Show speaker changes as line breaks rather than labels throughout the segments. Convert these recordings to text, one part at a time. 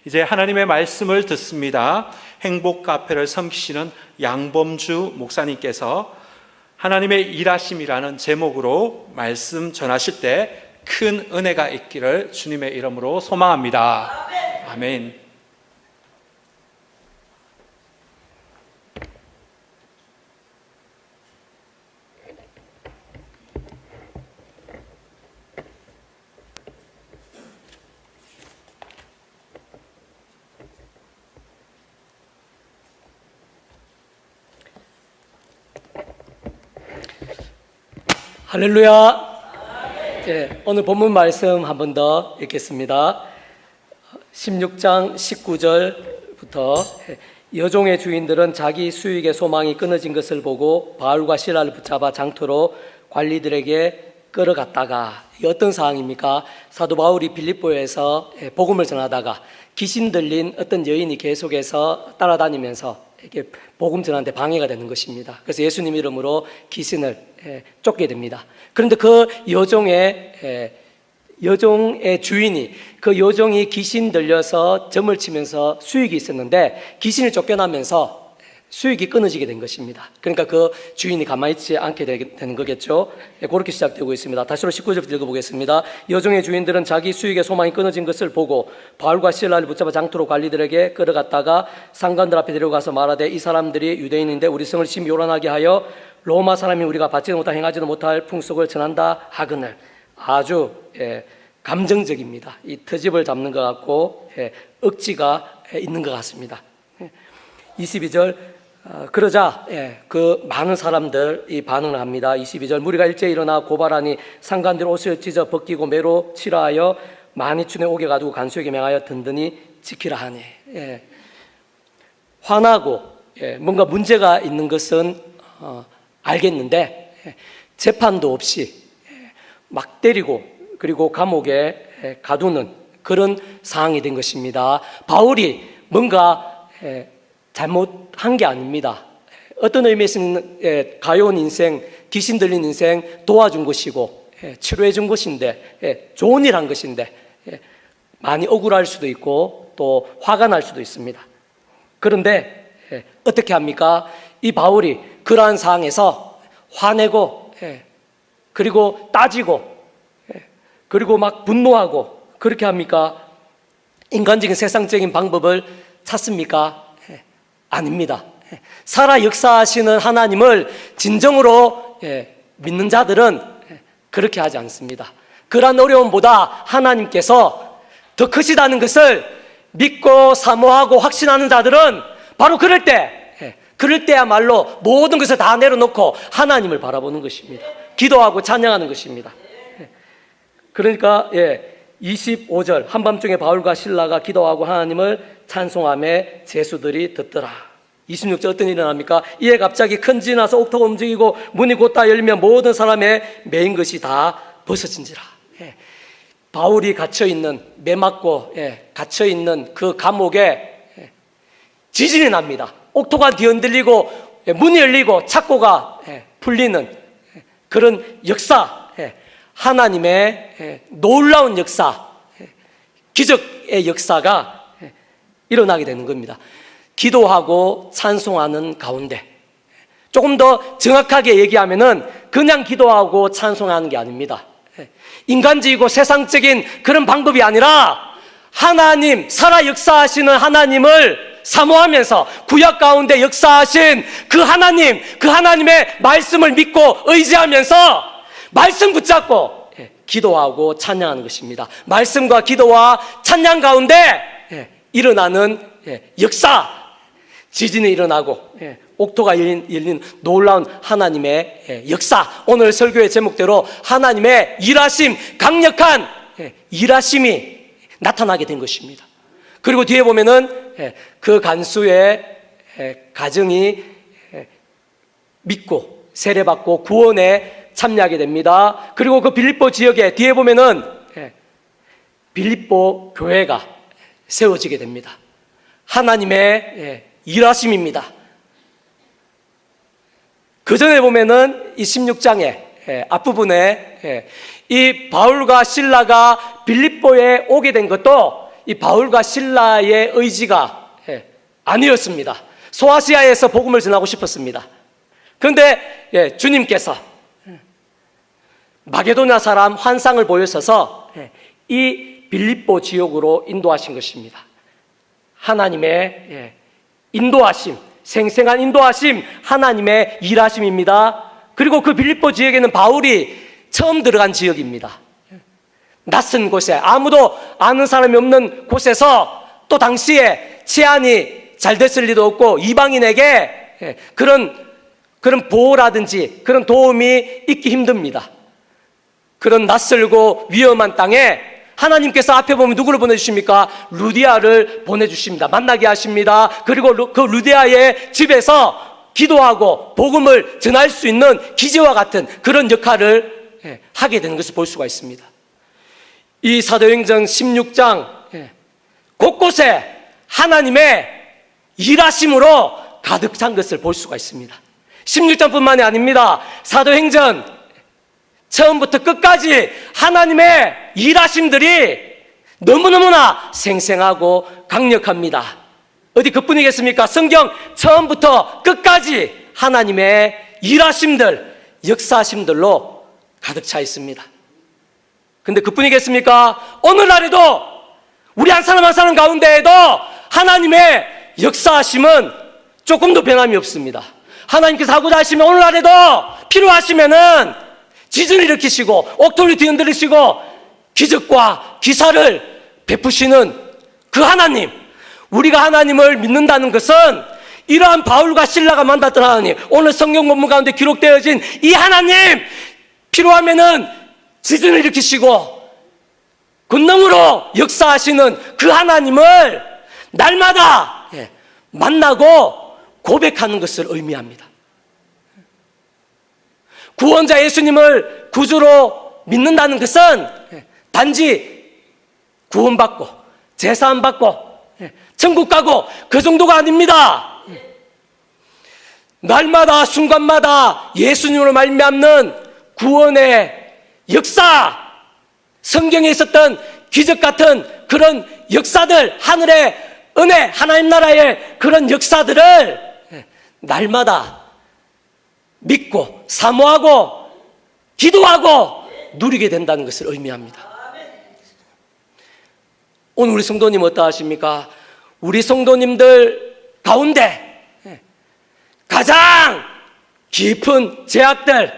이제 하나님의 말씀을 듣습니다. 행복 카페를 섬기시는 양범주 목사님께서 하나님의 일하심이라는 제목으로 말씀 전하실 때 큰 은혜가 있기를 주님의 이름으로 소망합니다. 아멘.
할렐루야. 네, 오늘 본문 말씀 한 번 더 읽겠습니다. 16장 19절부터 여종의 주인들은 자기 수익의 소망이 끊어진 것을 보고 바울과 실라를 붙잡아 장터로 관리들에게 끌어갔다가, 이 어떤 상황입니까? 사도 바울이 빌립보에서 복음을 전하다가 귀신 들린 어떤 여인이 계속해서 따라다니면서 이렇게 복음 전하는데 방해가 되는 것입니다. 그래서 예수님 이름으로 귀신을 쫓게 됩니다. 그런데 그 여종의 주인이, 그 여종이 귀신 들려서 점을 치면서 수익이 있었는데 귀신을 쫓겨나면서 수익이 끊어지게 된 것입니다. 그러니까 그 주인이 가만히 있지 않게 되는 거겠죠. 그렇게 시작되고 있습니다. 다시로 19절부터 읽어보겠습니다. 여종의 주인들은 자기 수익의 소망이 끊어진 것을 보고 바울과 실라를 붙잡아 장터로 관리들에게 끌어갔다가 상관들 앞에 데려가서 말하되, 이 사람들이 유대인인데 우리 성을 심히 요란하게 하여 로마 사람이 우리가 받지도 못할 행하지도 못할 풍속을 전한다 하거늘. 아주 감정적입니다. 이 트집을 잡는 것 같고 억지가 있는 것 같습니다. 22절, 그러자 그 많은 사람들이 반응을 합니다. 22절, 무리가 일제히 일어나 고발하니 상관들 옷을 찢어 벗기고 매로 치라하여 많이 춘에 옥에 가두고 간수에게 명하여 든든히 지키라 하니. 화나고 뭔가 문제가 있는 것은 알겠는데 재판도 없이 막 때리고 그리고 감옥에 가두는 그런 상황이 된 것입니다. 바울이 뭔가 잘못한 게 아닙니다. 어떤 의미에서는 가여운 인생, 귀신 들린 인생 도와준 것이고 치료해 준 것인데, 좋은 일 한 것인데 많이 억울할 수도 있고 또 화가 날 수도 있습니다. 그런데 어떻게 합니까? 이 바울이 그러한 상황에서 화내고 그리고 따지고 그리고 막 분노하고 그렇게 합니까? 인간적인 세상적인 방법을 찾습니까? 아닙니다. 살아 역사하시는 하나님을 진정으로 믿는 자들은 그렇게 하지 않습니다. 그러한 어려움보다 하나님께서 더 크시다는 것을 믿고 사모하고 확신하는 자들은 바로 그럴 때야말로 모든 것을 다 내려놓고 하나님을 바라보는 것입니다. 기도하고 찬양하는 것입니다. 그러니까 25절, 한밤중에 바울과 실라가 기도하고 하나님을 찬송하며 제수들이 듣더라. 26절, 어떤 일이 일어납니까? 이에 갑자기 큰 지진이 나서 옥토가 움직이고 문이 곧다 열리며 모든 사람의 매인 것이 다 벗어진지라. 바울이 갇혀있는, 매맞고 갇혀있는 그 감옥에 지진이 납니다. 옥토가 뒤흔들리고 문이 열리고 착고가 풀리는 그런 역사, 하나님의 놀라운 역사, 기적의 역사가 일어나게 되는 겁니다. 기도하고 찬송하는 가운데, 조금 더 정확하게 얘기하면은 그냥 기도하고 찬송하는 게 아닙니다. 인간적이고 세상적인 그런 방법이 아니라 하나님, 살아 역사하시는 하나님을 사모하면서 구약 가운데 역사하신 그 하나님, 그 하나님의 말씀을 믿고 의지하면서 말씀 붙잡고 기도하고 찬양하는 것입니다. 말씀과 기도와 찬양 가운데 일어나는 역사, 지진이 일어나고 옥토가 열린 놀라운 하나님의 역사, 오늘 설교의 제목대로 하나님의 일하심, 강력한 일하심이 나타나게 된 것입니다. 그리고 뒤에 보면은 그 간수의 가정이 믿고 세례받고 구원에 참여하게 됩니다. 그리고 그 빌립보 지역에 뒤에 보면은 빌립보 교회가 세워지게 됩니다. 하나님의 일하심입니다. 그 전에 보면은 이 16장에 앞부분에 이 바울과 실라가 빌립보에 오게 된 것도 이 바울과 실라의 의지가 아니었습니다. 소아시아에서 복음을 전하고 싶었습니다. 그런데 주님께서 마게도냐 사람 환상을 보여셔서 이 빌립보 지역으로 인도하신 것입니다. 하나님의 인도하심, 생생한 인도하심, 하나님의 일하심입니다. 그리고 그 빌립보 지역에는 바울이 처음 들어간 지역입니다. 낯선 곳에, 아무도 아는 사람이 없는 곳에서, 또 당시에 치안이 잘 됐을 리도 없고 이방인에게 그런 보호라든지 그런 도움이 있기 힘듭니다. 그런 낯설고 위험한 땅에 하나님께서 앞에 보면 누구를 보내주십니까? 루디아를 보내주십니다. 만나게 하십니다. 그리고 그 루디아의 집에서 기도하고 복음을 전할 수 있는 기제와 같은 그런 역할을 하게 되는 것을 볼 수가 있습니다. 이 사도행전 16장 곳곳에 하나님의 일하심으로 가득 찬 것을 볼 수가 있습니다. 16장뿐만이 아닙니다. 사도행전 처음부터 끝까지 하나님의 일하심들이 너무너무나 생생하고 강력합니다. 어디 그뿐이겠습니까? 성경 처음부터 끝까지 하나님의 일하심들, 역사하심들로 가득 차 있습니다. 근데 그뿐이겠습니까? 오늘날에도 우리 한 사람 한 사람 가운데에도 하나님의 역사하심은 조금도 변함이 없습니다. 하나님께서 하고자 하시면 오늘날에도 필요하시면은 지진을 일으키시고 옥토를 뒤흔들으시고 기적과 기사를 베푸시는 그 하나님, 우리가 하나님을 믿는다는 것은 이러한 바울과 실라가 만났던 하나님, 오늘 성경 본문 가운데 기록되어진 이 하나님, 필요하면은 지진을 일으키시고 권능으로 역사하시는 그 하나님을 날마다 만나고 고백하는 것을 의미합니다. 구원자 예수님을 구주로 믿는다는 것은 단지 구원받고 제사함 받고 천국 가고 그 정도가 아닙니다. 날마다 순간마다 예수님으로 말미암는 구원의 역사, 성경에 있었던 기적 같은 그런 역사들, 하늘의 은혜, 하나님 나라의 그런 역사들을 날마다 믿고 사모하고 기도하고 누리게 된다는 것을 의미합니다. 오늘 우리 성도님 어떠하십니까? 우리 성도님들 가운데 가장 깊은 제약들,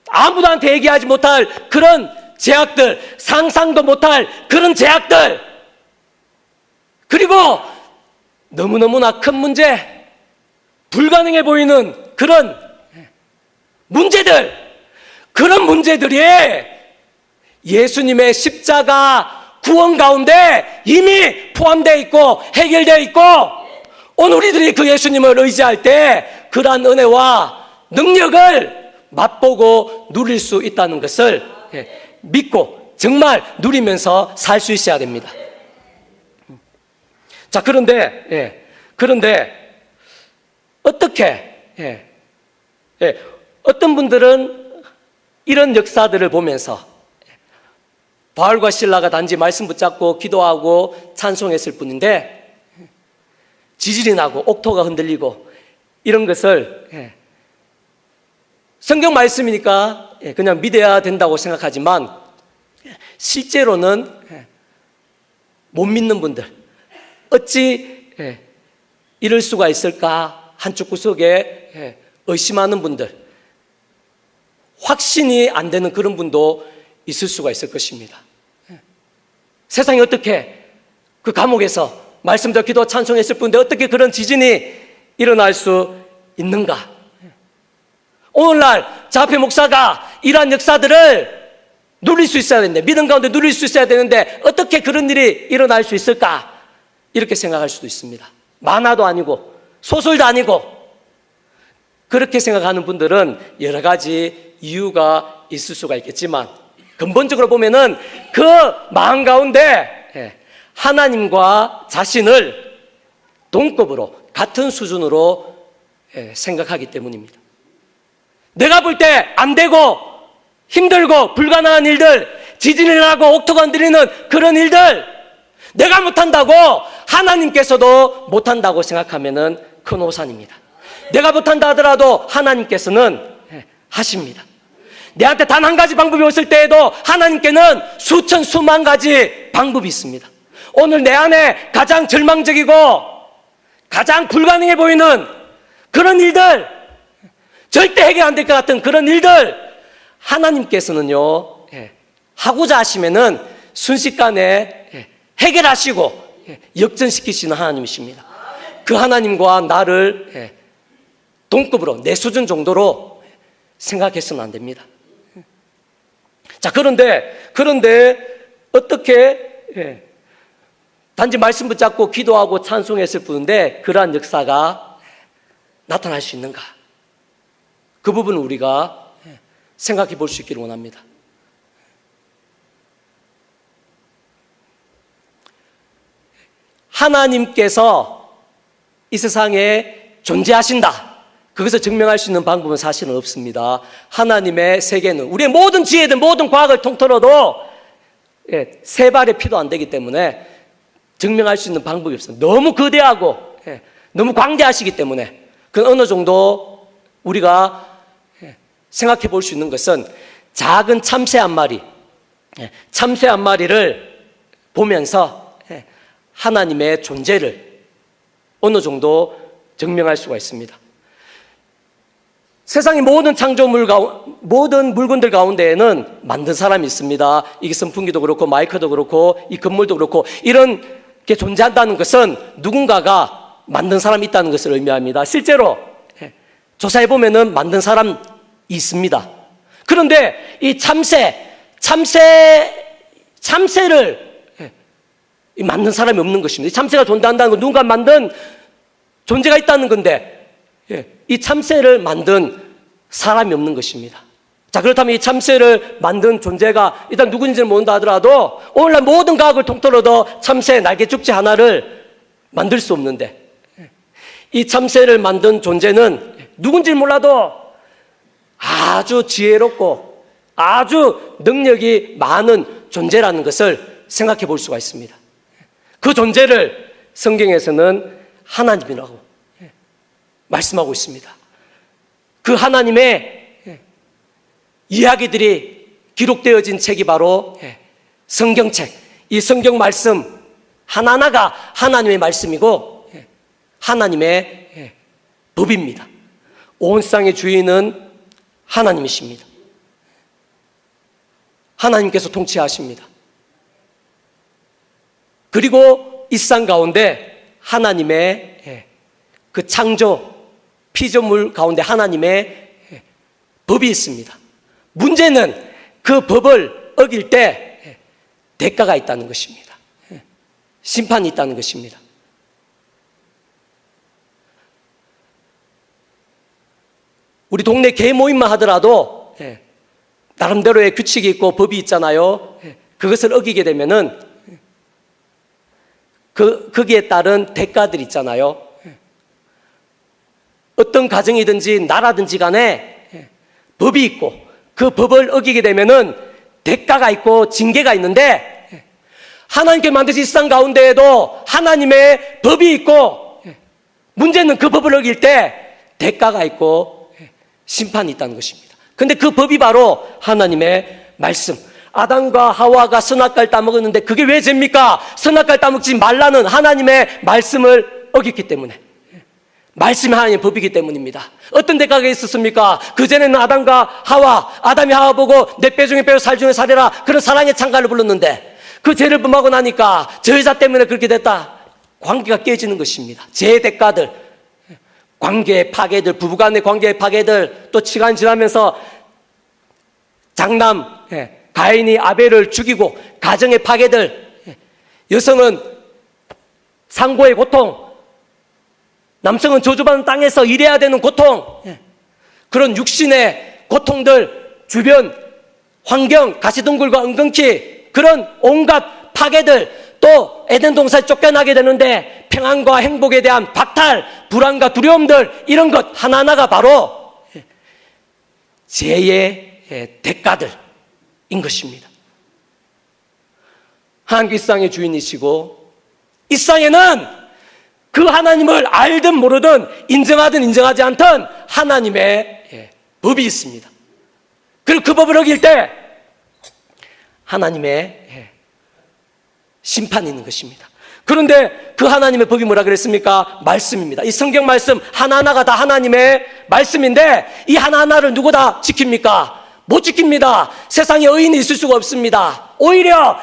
아무도한테 얘기하지 못할 그런 제약들, 상상도 못할 그런 제약들, 그리고 너무너무나 큰 문제, 불가능해 보이는 그런 문제들, 그런 문제들이 예수님의 십자가 구원 가운데 이미 포함되어 있고 해결되어 있고, 오늘 우리들이 그 예수님을 의지할 때 그러한 은혜와 능력을 맛보고 누릴 수 있다는 것을 믿고 정말 누리면서 살 수 있어야 됩니다. 자, 그런데 어떻게 어떤 분들은 이런 역사들을 보면서 바울과 실라가 단지 말씀 붙잡고 기도하고 찬송했을 뿐인데 지진이 나고 옥토가 흔들리고 이런 것을 성경 말씀이니까 그냥 믿어야 된다고 생각하지만 실제로는 못 믿는 분들, 어찌 이럴 수가 있을까 한쪽 구석에 의심하는 분들, 확신이 안 되는 그런 분도 있을 수가 있을 것입니다. 세상에 어떻게 그 감옥에서 말씀도 기도 찬송했을 뿐인데 어떻게 그런 지진이 일어날 수 있는가? 오늘날 자폐 목사가 이러한 역사들을 누릴 수 있어야 되는데, 믿음 가운데 누릴 수 있어야 되는데 어떻게 그런 일이 일어날 수 있을까? 이렇게 생각할 수도 있습니다. 만화도 아니고 소설도 아니고, 그렇게 생각하는 분들은 여러 가지 이유가 있을 수가 있겠지만 근본적으로 보면은 그 마음 가운데 하나님과 자신을 동급으로 같은 수준으로 생각하기 때문입니다. 내가 볼 때 안 되고 힘들고 불가능한 일들, 지진이 나고 옥토가 흔들리는 그런 일들, 내가 못한다고 하나님께서도 못한다고 생각하면은 큰 오산입니다. 내가 못한다 하더라도 하나님께서는 하십니다. 내한테 단 한 가지 방법이 없을 때에도 하나님께는 수천 수만 가지 방법이 있습니다. 오늘 내 안에 가장 절망적이고 가장 불가능해 보이는 그런 일들, 절대 해결 안 될 것 같은 그런 일들, 하나님께서는요 하고자 하시면은 순식간에 해결하시고 역전시키시는 하나님이십니다. 그 하나님과 나를 동급으로, 내 수준 정도로 생각해서는 안 됩니다. 자, 그런데 어떻게 단지 말씀 붙잡고 기도하고 찬송했을 뿐인데 그러한 역사가 나타날 수 있는가? 그 부분을 우리가 생각해 볼 수 있기를 원합니다. 하나님께서 이 세상에 존재하신다, 그것을 증명할 수 있는 방법은 사실은 없습니다. 하나님의 세계는 우리의 모든 지혜든 모든 과학을 통틀어도 세 발의 피도 안 되기 때문에 증명할 수 있는 방법이 없습니다. 너무 거대하고 너무 광대하시기 때문에 그 어느 정도 우리가 생각해 볼 수 있는 것은 작은 참새 한 마리를 보면서 하나님의 존재를 어느 정도 증명할 수가 있습니다. 세상의 모든 창조물 모든 물건들 가운데에는 만든 사람이 있습니다. 이게 선풍기도 그렇고 마이크도 그렇고 이 건물도 그렇고 이런 게 존재한다는 것은 누군가가 만든 사람이 있다는 것을 의미합니다. 실제로 조사해 보면은 만든 사람이 있습니다. 그런데 이 참새를 만든 사람이 없는 것입니다. 이 참새가 존재한다는 건 누군가 만든 존재가 있다는 건데 이 참새를 만든 사람이 없는 것입니다. 자, 그렇다면 이 참새를 만든 존재가 일단 누군지는 모른다 하더라도 오늘날 모든 과학을 통틀어도 참새의 날개죽지 하나를 만들 수 없는데 이 참새를 만든 존재는 누군지는 몰라도 아주 지혜롭고 아주 능력이 많은 존재라는 것을 생각해 볼 수가 있습니다. 그 존재를 성경에서는 하나님이라고 말씀하고 있습니다. 그 하나님의 이야기들이 기록되어진 책이 바로 성경책, 이 성경 말씀 하나하나가 하나님의 말씀이고 하나님의 법입니다. 온 세상의 주인은 하나님이십니다. 하나님께서 통치하십니다. 그리고 이 세상 가운데 하나님의 그 창조 피조물 가운데 하나님의 법이 있습니다. 문제는 그 법을 어길 때 대가가 있다는 것입니다. 심판이 있다는 것입니다. 우리 동네 개 모임만 하더라도 나름대로의 규칙이 있고 법이 있잖아요. 그것을 어기게 되면은 거기에 따른 대가들이 있잖아요. 어떤 가정이든지 나라든지 간에 법이 있고 그 법을 어기게 되면은 대가가 있고 징계가 있는데 하나님께 만드신 이 세상 가운데에도 하나님의 법이 있고 문제는 그 법을 어길 때 대가가 있고 심판이 있다는 것입니다. 그런데 그 법이 바로 하나님의 말씀. 아담과 하와가 선악과를 따먹었는데 그게 왜 죄입니까? 선악과를 따먹지 말라는 하나님의 말씀을 어겼기 때문에, 말씀이 하나님의 법이기 때문입니다. 어떤 대가가 있었습니까? 그전에는 아담이 하와 보고 내 뼈 중에 뼈 살 중에 살이라 그런 사랑의 창가를 불렀는데 그 죄를 범하고 나니까 저 여자 때문에 그렇게 됐다. 관계가 깨지는 것입니다. 죄의 대가들, 관계의 파괴들, 부부간의 관계의 파괴들, 또 시간이 지나면서 장남 가인이 아벨을 죽이고 가정의 파괴들, 여성은 상고의 고통, 남성은 저주받는 땅에서 일해야 되는 고통, 그런 육신의 고통들, 주변 환경, 가시동굴과 은근히 그런 온갖 파괴들, 또 에덴 동산에 쫓겨나게 되는데 평안과 행복에 대한 박탈, 불안과 두려움들, 이런 것 하나하나가 바로 죄의 대가들인 것입니다. 하나님께서 이 세상의 주인이시고 이 세상에는 그 하나님을 알든 모르든 인정하든 인정하지 않든 하나님의 법이 있습니다. 그리고 그 법을 어길 때 하나님의 심판이 있는 것입니다. 그런데 그 하나님의 법이 뭐라 그랬습니까? 말씀입니다. 이 성경 말씀 하나하나가 다 하나님의 말씀인데 이 하나하나를 누구 다 지킵니까? 못 지킵니다. 세상에 의인이 있을 수가 없습니다. 오히려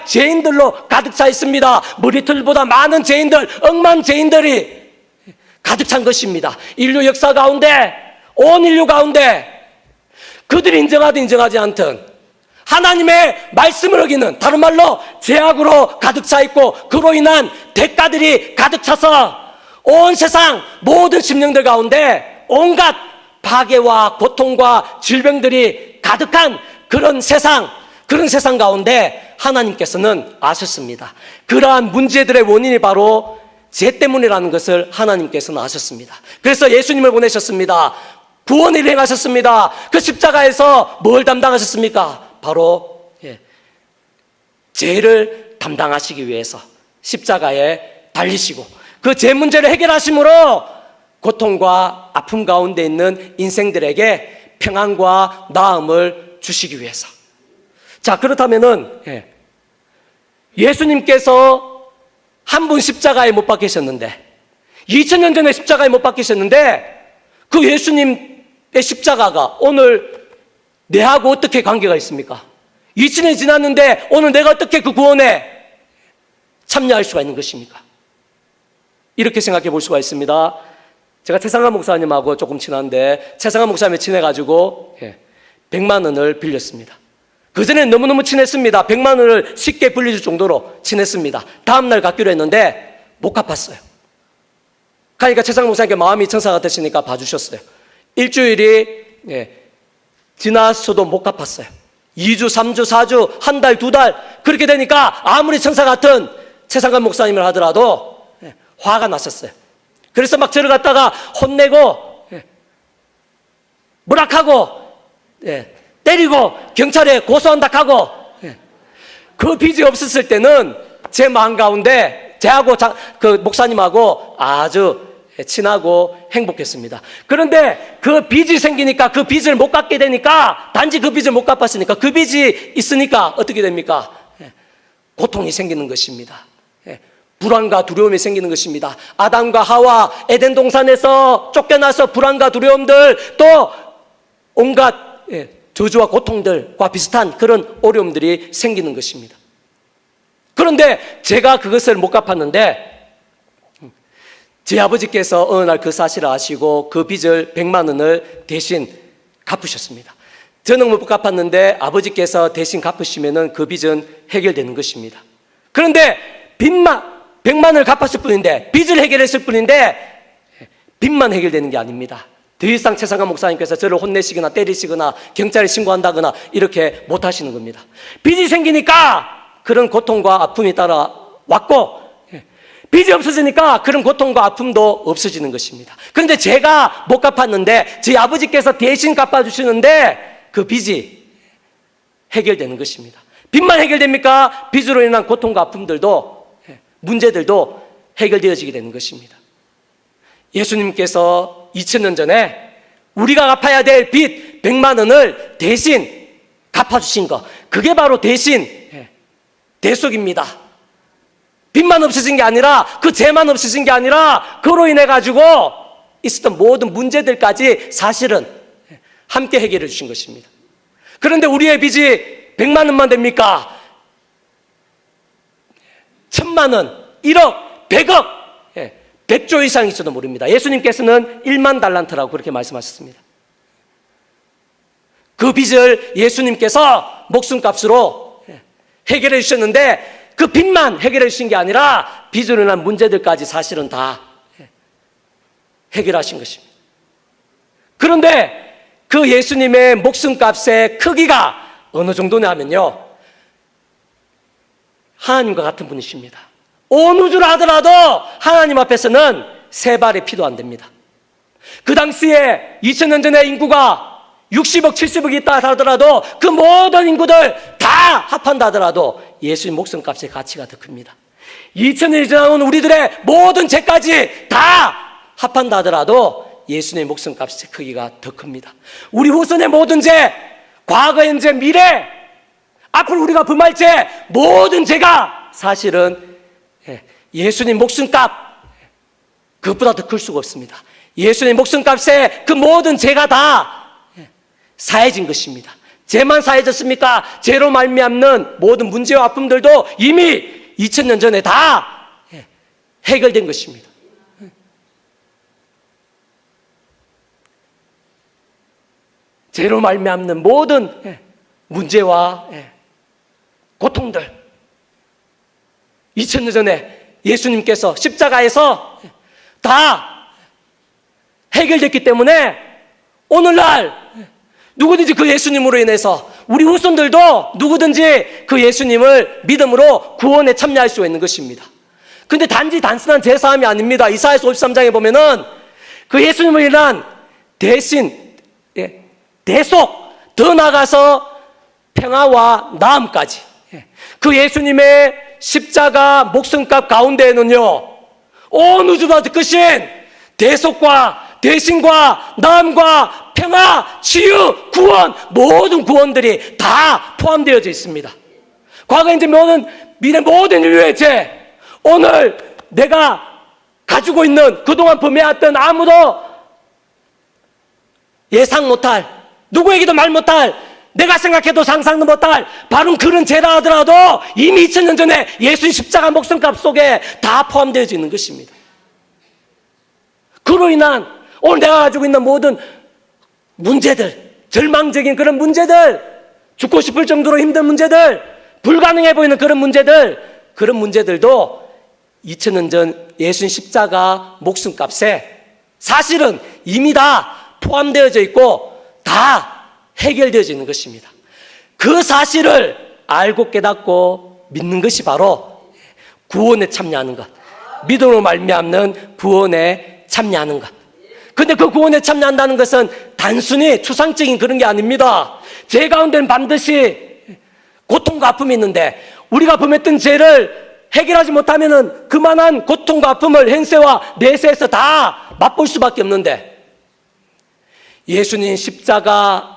죄인들로 가득 차 있습니다. 머리털보다 많은 죄인들, 억만 죄인들이 가득 찬 것입니다. 인류 역사 가운데, 온 인류 가운데 그들이 인정하든 인정하지 않든 하나님의 말씀을 어기는, 다른 말로 죄악으로 가득 차 있고 그로 인한 대가들이 가득 차서 온 세상 모든 심령들 가운데 온갖 파괴와 고통과 질병들이 가득한 그런 세상 가운데 하나님께서는 아셨습니다. 그러한 문제들의 원인이 바로 죄 때문이라는 것을 하나님께서는 아셨습니다. 그래서 예수님을 보내셨습니다. 구원을 행하셨습니다. 그 십자가에서 뭘 담당하셨습니까? 바로 죄를 담당하시기 위해서 십자가에 달리시고 그 죄 문제를 해결하심으로 고통과 아픔 가운데 있는 인생들에게 평안과 나음을 주시기 위해서. 자, 그렇다면은 예수님께서 한 분 십자가에 못 박히셨는데 2000년 전에 십자가에 못 박히셨는데 그 예수님의 십자가가 오늘 내하고 어떻게 관계가 있습니까? 2000년이 지났는데 오늘 내가 어떻게 그 구원에 참여할 수가 있는 것입니까? 이렇게 생각해 볼 수가 있습니다. 제가 최상한 목사님하고 조금 친한데 최상한 목사님이 친해가지고 100만 원을 빌렸습니다. 그전에는 너무너무 친했습니다. 100만 원을 쉽게 빌려줄 정도로 친했습니다. 다음날 갚기로 했는데 못 갚았어요. 그러니까 최상한 목사님께 마음이 천사 같으시니까 봐주셨어요. 일주일이 지나서도 못 갚았어요. 2주, 3주, 4주, 한 달, 2달 그렇게 되니까 아무리 천사 같은 최상한 목사님을 하더라도 화가 났었어요. 그래서 막 저를 갖다가 혼내고 뭐락하고 때리고 경찰에 고소한다 하고 그 빚이 없었을 때는 제 마음 가운데 제하고 그 목사님하고 아주 친하고 행복했습니다. 그런데 그 빚이 생기니까 그 빚을 못 갚게 되니까 단지 그 빚을 못 갚았으니까 그 빚이 있으니까 어떻게 됩니까? 고통이 생기는 것입니다. 불안과 두려움이 생기는 것입니다. 아담과 하와 에덴 동산에서 쫓겨나서 불안과 두려움들 또 온갖 저주와 고통들과 비슷한 그런 어려움들이 생기는 것입니다. 그런데 제가 그것을 못 갚았는데 제 아버지께서 어느 날 그 사실을 아시고 그 빚을 100만 원을 대신 갚으셨습니다. 저는 못 갚았는데 아버지께서 대신 갚으시면은 그 빚은 해결되는 것입니다. 그런데 100만 원을 갚았을 뿐인데 빚을 해결했을 뿐인데 빚만 해결되는 게 아닙니다. 더 이상 최상한 목사님께서 저를 혼내시거나 때리시거나 경찰에 신고한다거나 이렇게 못 하시는 겁니다. 빚이 생기니까 그런 고통과 아픔이 따라왔고 빚이 없어지니까 그런 고통과 아픔도 없어지는 것입니다. 그런데 제가 못 갚았는데 저희 아버지께서 대신 갚아주시는데 그 빚이 해결되는 것입니다. 빚만 해결됩니까? 빚으로 인한 고통과 아픔들도 문제들도 해결되어지게 되는 것입니다. 예수님께서 2000년 전에 우리가 갚아야 될 빚 100만 원을 대신 갚아주신 것, 그게 바로 대신 대속입니다. 빚만 없어진 게 아니라 그 죄만 없어진 게 아니라 그로 인해 가지고 있었던 모든 문제들까지 사실은 함께 해결해 주신 것입니다. 그런데 우리의 빚이 100만 원만 됩니까? 1000만 원, 1억, 100억, 100조 이상일지도 모릅니다. 예수님께서는 1만 달란트라고 그렇게 말씀하셨습니다. 그 빚을 예수님께서 목숨값으로 해결해 주셨는데 그 빚만 해결해 주신 게 아니라 빚으로 인한 문제들까지 사실은 다 해결하신 것입니다. 그런데 그 예수님의 목숨값의 크기가 어느 정도냐면요, 하나님과 같은 분이십니다. 온 우주를 하더라도 하나님 앞에서는 세 발의 피도 안 됩니다. 그 당시에 2000년 전에 인구가 60억, 70억이 있다 하더라도 그 모든 인구들 다 합한다 하더라도 예수님 목숨값의 가치가 더 큽니다. 2000년이 지나온 우리들의 모든 죄까지 다 합한다 하더라도 예수님의 목숨값의 크기가 더 큽니다. 우리 후손의 모든 죄, 과거, 현재, 미래, 앞으로 우리가 범할 죄, 모든 죄가 사실은 예수님 목숨값, 그것보다 더 클 수가 없습니다. 예수님 목숨값에 그 모든 죄가 다 사해진 것입니다. 죄만 사해졌습니까? 죄로 말미암는 모든 문제와 아픔들도 이미 2000년 전에 다 해결된 것입니다. 죄로 말미암는 모든 문제와 고통들, 2000년 전에 예수님께서 십자가에서 다 해결됐기 때문에 오늘날 누구든지 그 예수님으로 인해서 우리 후손들도 누구든지 그 예수님을 믿음으로 구원에 참여할 수 있는 것입니다. 근데 단지 단순한 제사함이 아닙니다. 이사야서 53장에 보면은 그 예수님을 인한 대신, 대속, 더 나아가서 평화와 나음까지, 그 예수님의 십자가 목숨값 가운데에는요, 온 우주가 크신 대속과 대신과 나음과 평화, 치유, 구원, 모든 구원들이 다 포함되어져 있습니다. 과거, 현재, 미래 모든 인류의 죄, 오늘 내가 가지고 있는 그동안 범해왔던 아무도 예상 못할, 누구에게도 말 못할, 내가 생각해도 상상도 못할 바로 그런 죄라 하더라도 이미 2000년 전에 예수님 십자가 목숨값 속에 다 포함되어 있는 것입니다. 그로 인한 오늘 내가 가지고 있는 모든 문제들, 절망적인 그런 문제들, 죽고 싶을 정도로 힘든 문제들, 불가능해 보이는 그런 문제들도 2000년 전 예수님 십자가 목숨값에 사실은 이미 다 포함되어져 있고 다 해결되어져 있는 것입니다. 그 사실을 알고 깨닫고 믿는 것이 바로 구원에 참여하는 것, 믿음으로 말미암는 구원에 참여하는 것. 근데 그 구원에 참여한다는 것은 단순히 추상적인 그런 게 아닙니다. 죄 가운데는 반드시 고통과 아픔이 있는데 우리가 범했던 죄를 해결하지 못하면 그만한 고통과 아픔을 현세와 내세에서 다 맛볼 수밖에 없는데 예수님 십자가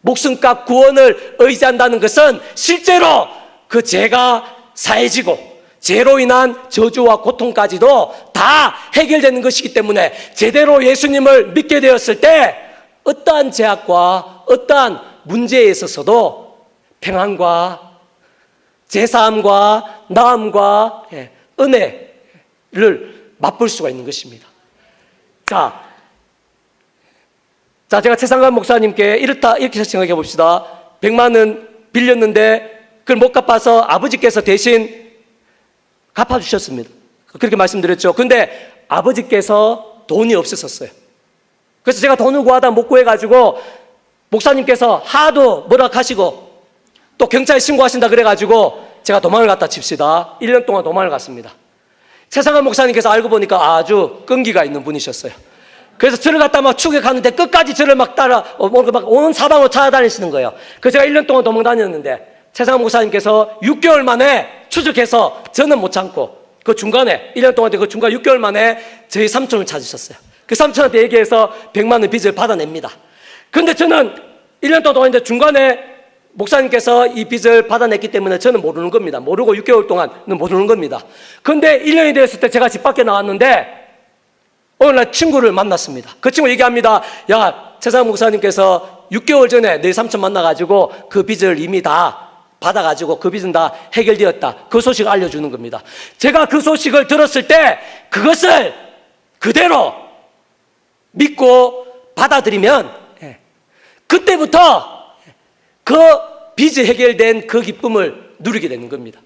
목숨값 구원을 의지한다는 것은 실제로 그 죄가 사해지고 죄로 인한 저주와 고통까지도 다 해결되는 것이기 때문에 제대로 예수님을 믿게 되었을 때 어떠한 제약과 어떠한 문제에 있어서도 평안과 제사함과 나음과 은혜를 맛볼 수가 있는 것입니다. 자, 제가 최상관 목사님께 이렇게 생각해 봅시다. 100만 원 빌렸는데 그걸 못 갚아서 아버지께서 대신 갚아주셨습니다. 그렇게 말씀드렸죠. 근데 아버지께서 돈이 없으셨어요. 그래서 제가 돈을 구하다 못 구해가지고 목사님께서 하도 뭐라 하시고 또 경찰에 신고하신다 그래가지고 제가 도망을 갔다 칩시다. 1년 동안 도망을 갔습니다. 최상관 목사님께서 알고 보니까 아주 끈기가 있는 분이셨어요. 그래서 저를 갖다 막 추격하는데 끝까지 저를 막 따라 온 사방으로 찾아다니시는 거예요. 그래서 제가 1년 동안 도망 다녔는데 최상관 목사님께서 6개월 만에 추적해서 저는 못 참고 그 중간에 1년 동안 그 중간 6개월 만에 저희 삼촌을 찾으셨어요. 그 삼촌한테 얘기해서 100만 원 빚을 받아냅니다. 근데 저는 1년 동안 도망했는데 중간에 목사님께서 이 빚을 받아냈기 때문에 저는 모르는 겁니다. 모르고 6개월 동안은 모르는 겁니다. 근데 1년이 되었을 때 제가 집 밖에 나왔는데 어느 날 친구를 만났습니다. 그 친구 얘기합니다. 야, 최상관 목사님께서 6개월 전에 내 삼촌 만나가지고 그 빚을 이미 다 받아가지고 그 빚은 다 해결되었다. 그 소식을 알려주는 겁니다. 제가 그 소식을 들었을 때 그것을 그대로 믿고 받아들이면 그때부터 그 빚이 해결된 그 기쁨을 누리게 되는 겁니다.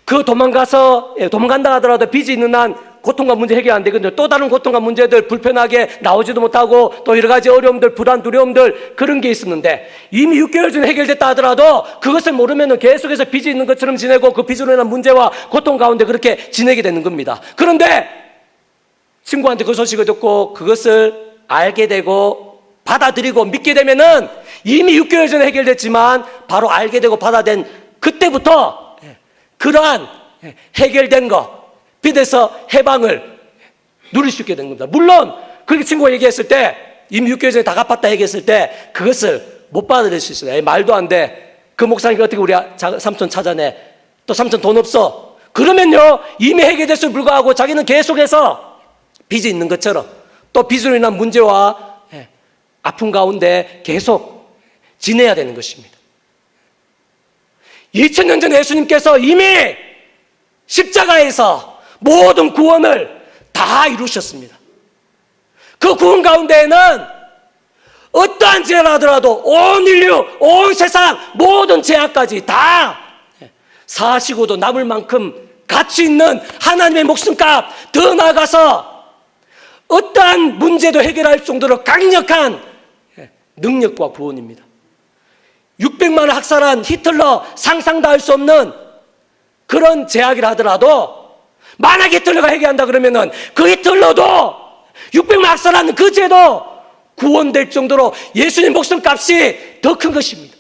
그 도망간다 하더라도 빚이 있는 한 고통과 문제 해결 안 되거든요. 또 다른 고통과 문제들 불편하게 나오지도 못하고 또 여러 가지 어려움들, 불안, 두려움들 그런 게 있었는데 이미 6개월 전에 해결됐다 하더라도 그것을 모르면 계속해서 빚이 있는 것처럼 지내고 그 빚으로 인한 문제와 고통 가운데 그렇게 지내게 되는 겁니다. 그런데 친구한테 그 소식을 듣고 그것을 알게 되고 받아들이고 믿게 되면은 이미 6개월 전에 해결됐지만 바로 알게 되고 받아낸 그때부터 그러한 해결된 거, 빚에서 해방을 누릴 수 있게 된 겁니다. 물론 그렇게 친구가 얘기했을 때 이미 6개월 전에 다 갚았다 얘기했을 때 그것을 못 받아들일 수 있어요. 말도 안 돼. 그 목사님이 어떻게 우리 삼촌 찾아내? 또 삼촌 돈 없어. 그러면요, 이미 해결됐음을 불구하고 자기는 계속해서 빚이 있는 것처럼 또 빚으로 인한 문제와 아픔 가운데 계속 지내야 되는 것입니다. 2000년 전에 예수님께서 이미 십자가에서 모든 구원을 다 이루셨습니다. 그 구원 가운데에는 어떠한 죄를 하더라도 온 인류, 온 세상 모든 죄악까지 다 사시고도 남을 만큼 가치 있는 하나님의 목숨값, 더 나아가서 어떠한 문제도 해결할 정도로 강력한 능력과 구원입니다. 600만을 학살한 히틀러 상상도 할 수 없는 그런 제약이라 하더라도 만약 히틀러가 해결한다 그러면은 그 히틀러도 600만 학살하는 그 죄도 구원될 정도로 예수님 목숨값이 더 큰 것입니다.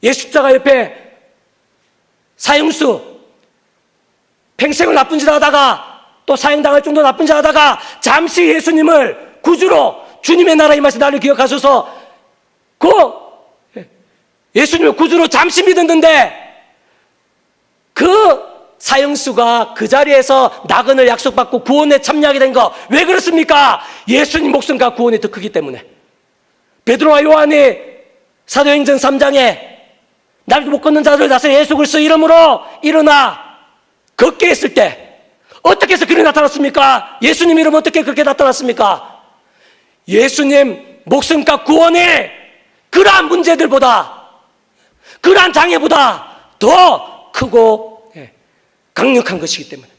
예수 십자가 옆에 사형수, 평생을 나쁜 짓 하다가 또 사형당할 정도 나쁜 짓 하다가 잠시 예수님을 구주로 주님의 나라 임하신 나를 기억하소서 그 예수님을 구주로 잠시 믿었는데 그 사형수가 그 자리에서 낙원을 약속받고 구원에 참여하게 된 거 왜 그렇습니까? 예수님 목숨과 구원이 더 크기 때문에. 베드로와 요한이 사도행전 3장에 날도 못 걷는 자들 나서 예수 그리스도 이름으로 일어나 걷게 했을 때 어떻게 해서 그렇게 나타났습니까? 예수님 이름 어떻게 그렇게 나타났습니까? 예수님 목숨과 구원이 그러한 문제들보다 그러한 장애보다 더 크고 강력한 것이기 때문에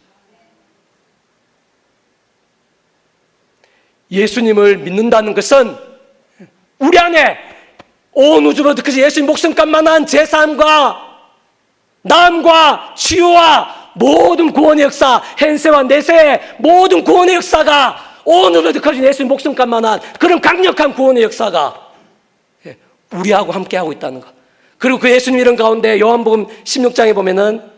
예수님을 믿는다는 것은 우리 안에 온 우주로 그 예수님 목숨값만한 제사함과 나음과 치유와 모든 구원의 역사, hen세와 내세의 모든 구원의 역사가 온 우주로 커진 예수님 목숨값만한 그런 강력한 구원의 역사가 우리하고 함께하고 있다는 것. 그리고 그 예수님 이름 가운데 요한복음 16장에 보면은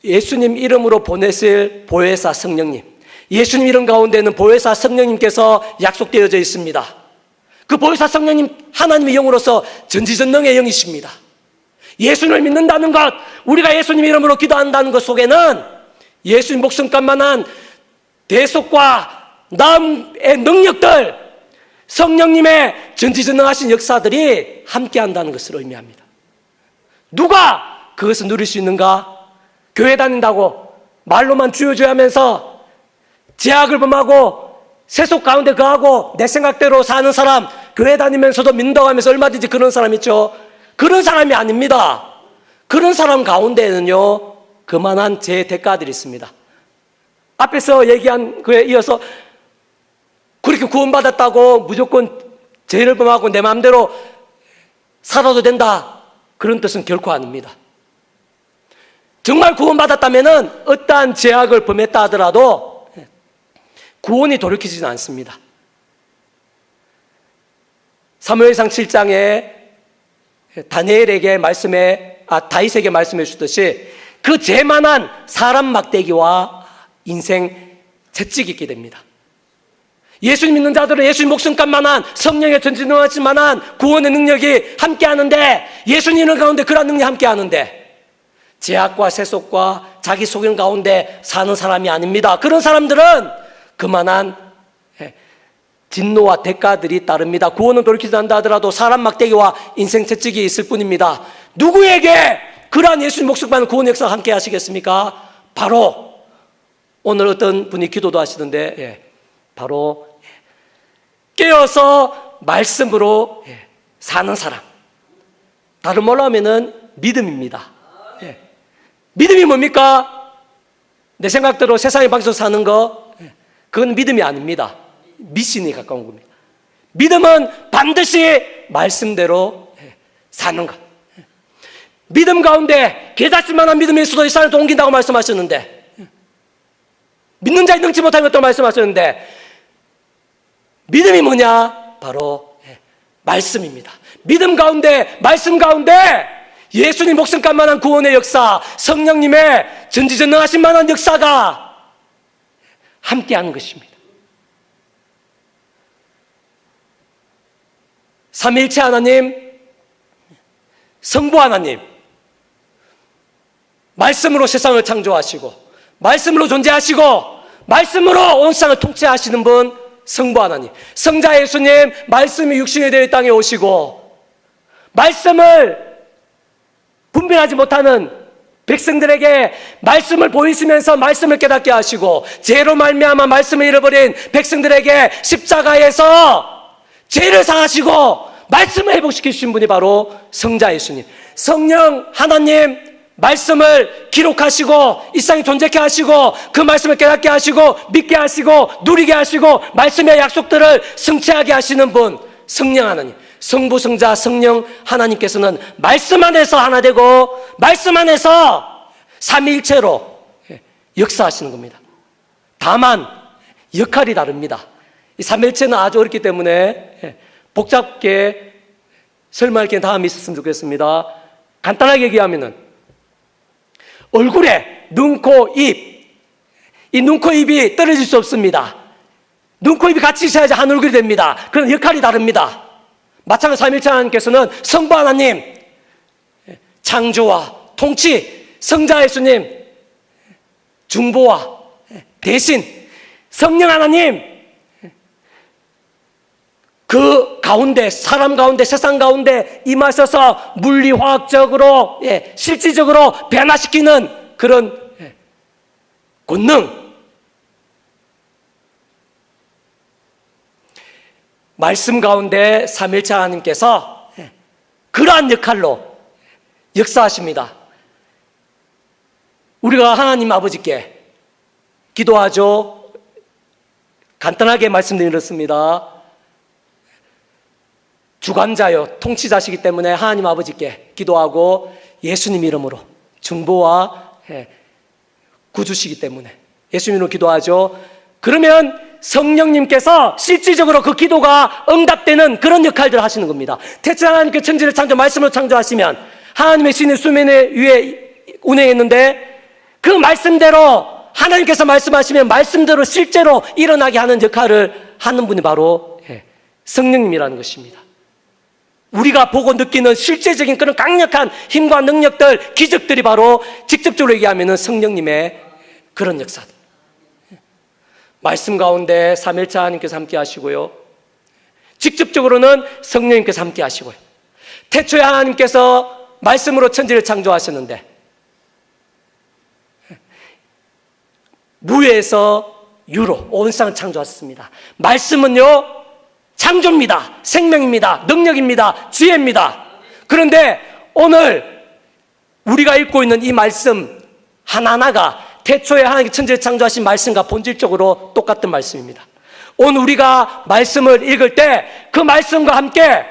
예수님 이름으로 보내실 보혜사 성령님, 예수님 이름 가운데는 보혜사 성령님께서 약속되어져 있습니다. 그 보혜사 성령님 하나님의 영으로서 전지전능의 영이십니다. 예수님을 믿는다는 것, 우리가 예수님 이름으로 기도한다는 것 속에는 예수님 목숨값만한 대속과 나음의 능력들, 성령님의 전지전능하신 역사들이 함께한다는 것을 의미합니다. 누가 그것을 누릴 수 있는가? 교회 다닌다고 말로만 주여주여 하면서 제약을 범하고 세속 가운데 거하고 내 생각대로 사는 사람, 교회 다니면서도 믿는다고 하면서 얼마든지 그런 사람 있죠. 그런 사람이 아닙니다. 그런 사람 가운데에는요 그만한 제 대가들이 있습니다. 앞에서 얘기한 그에 이어서 그렇게 구원받았다고 무조건 죄를 범하고 내 마음대로 살아도 된다, 그런 뜻은 결코 아닙니다. 정말 구원받았다면은 어떠한 죄악을 범했다 하더라도 구원이 돌이키지는 않습니다. 사무엘상 7장에 다니엘에게 다윗에게 말씀해 주듯이 그 죄만한 사람 막대기와 인생 채찍이 있게 됩니다. 예수님 믿는 자들은 예수님 목숨값만한 성령의 전지능하실 만한 구원의 능력이 함께하는데, 예수님의 가운데 그런 능력이 함께하는데 제약과 세속과 자기 소견 가운데 사는 사람이 아닙니다. 그런 사람들은 그만한 진노와 대가들이 따릅니다. 구원은 돌이키지 않는다 하더라도 사람 막대기와 인생 채찍이 있을 뿐입니다. 누구에게 그러한 예수님 목숨만한 구원 역사가 함께 하시겠습니까? 바로 오늘 어떤 분이 기도도 하시던데 바로 깨어서 말씀으로 사는 사람, 다른 말로 하면은 믿음입니다. 믿음이 뭡니까? 내 생각대로 세상의 방식으로 사는 거, 그건 믿음이 아닙니다. 미신이 가까운 겁니다. 믿음은 반드시 말씀대로 사는 것. 믿음 가운데 개자질만한 믿음이 있어도 이 사람을 또 옮긴다고 말씀하셨는데, 믿는 자에 능치 못하는 것도 말씀하셨는데, 믿음이 뭐냐? 바로 말씀입니다. 믿음 가운데, 말씀 가운데 예수님 목숨값 만한 구원의 역사, 성령님의 전지전능하신 만한 역사가 함께하는 것입니다. 삼위일체 하나님, 성부 하나님, 말씀으로 세상을 창조하시고 말씀으로 존재하시고 말씀으로 온 세상을 통치하시는 분 성부 하나님, 성자 예수님, 말씀이 육신이 되어 이 땅에 오시고 말씀을 분별하지 못하는 백성들에게 말씀을 보이시면서 말씀을 깨닫게 하시고 죄로 말미암아 말씀을 잃어버린 백성들에게 십자가에서 죄를 사하시고 말씀을 회복시키신 분이 바로 성자 예수님, 성령 하나님, 말씀을 기록하시고 이 세상에 존재케 하시고 그 말씀을 깨닫게 하시고 믿게 하시고 누리게 하시고 말씀의 약속들을 성취하게 하시는 분 성령 하나님, 성부, 성자, 성령 하나님께서는 말씀 안에서 하나 되고 말씀 안에서 삼위일체로 역사하시는 겁니다. 다만 역할이 다릅니다. 이 삼위일체는 아주 어렵기 때문에 복잡게 설명할 게 다음에 있었으면 좋겠습니다. 간단하게 얘기하면은 얼굴에 눈, 코, 입, 이 눈, 코, 입이 떨어질 수 없습니다. 눈, 코, 입이 같이 있어야지 한 얼굴이 됩니다. 그런 역할이 다릅니다. 마찬가지로 삼위일체 하나님께서는 성부 하나님, 창조와 통치, 성자 예수님, 중보와 대신, 성령 하나님, 그 가운데, 사람 가운데, 세상 가운데 임하셔서 물리화학적으로, 실질적으로 변화시키는 그런 권능. 말씀 가운데 삼위일체 하나님께서 그러한 역할로 역사하십니다. 우리가 하나님 아버지께 기도하죠. 간단하게 말씀드렸습니다. 주관자요 통치자시기 때문에 하나님 아버지께 기도하고 예수님 이름으로 중보와 구주시기 때문에 예수님 이름으로 기도하죠. 그러면 성령님께서 실질적으로 그 기도가 응답되는 그런 역할들을 하시는 겁니다. 태초에 하나님께 천지를 창조, 말씀으로 창조하시면 하나님의 신이 수면 위에 운행했는데 그 말씀대로 하나님께서 말씀하시면 말씀대로 실제로 일어나게 하는 역할을 하는 분이 바로 성령님이라는 것입니다. 우리가 보고 느끼는 실제적인 그런 강력한 힘과 능력들, 기적들이 바로 직접적으로 얘기하면 성령님의 그런 역사들. 말씀 가운데 삼위일체 하나님께서 함께 하시고요. 직접적으로는 성령님께서 함께 하시고요. 태초에 하나님께서 말씀으로 천지를 창조하셨는데 무에서 유로 온 세상을 창조하셨습니다. 말씀은요 창조입니다. 생명입니다. 능력입니다. 지혜입니다. 그런데 오늘 우리가 읽고 있는 이 말씀 하나하나가 태초에 하나님께 천지를 창조하신 말씀과 본질적으로 똑같은 말씀입니다. 오늘 우리가 말씀을 읽을 때 그 말씀과 함께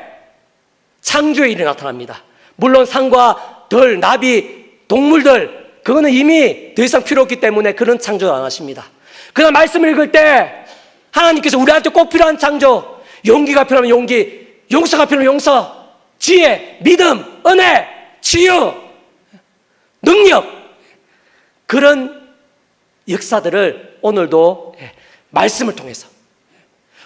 창조의 일이 나타납니다. 물론 산과 들, 나비, 동물들 그거는 이미 더 이상 필요 없기 때문에 그런 창조를 안 하십니다. 그러나 말씀을 읽을 때 하나님께서 우리한테 꼭 필요한 창조, 용기가 필요하면 용기, 용서가 필요하면 용서, 지혜, 믿음, 은혜, 치유, 능력 그런 역사들을 오늘도 말씀을 통해서